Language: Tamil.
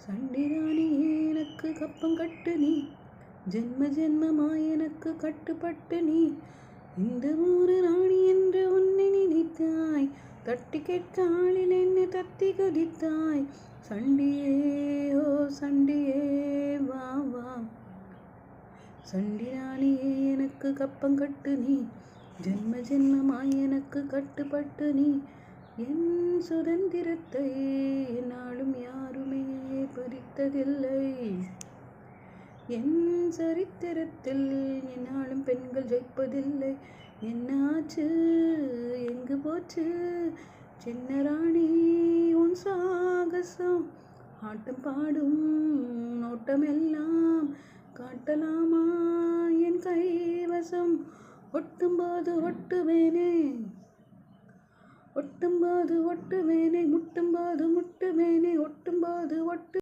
சண்டிராணி எனக்கு கப்பம் கட்டு நீ, ஜென்ம ஜென்மமாய் எனக்கு கட்டுப்பட்டு நீ. இந்த ஊரு ராணி என்று உன்னை நினைத்தாய், தட்டி கேட்க ஆளில் என்னை தத்தி குதித்தாய். சண்டியே ஓ சண்டியே வா வா. சண்டிராணியே எனக்கு கப்பம் கட்டு நீ, ஜென்ம ஜென்மமாய் எனக்கு கட்டுப்பட்டு நீ. என் சுதந்திரத்தை என்னாலும் யாருமே பறித்ததில்லை. என் சரித்திரத்தில் என்னாலும் பெண்கள் ஜெயிப்பதில்லை. என்னாச்சு எங்கு போச்சு சின்ன ராணி உன் சாகசம்? ஆட்டம் பாடும் நோட்டமெல்லாம் காட்டலாமா என் கைவசம்? ஒட்டும்போது ஒட்டுவேனே, ஒட்டும்போது ஒட்டுவேனே, முட்டும்போது முட்டுவேனே, ஒட்டும்போது ஒட்டு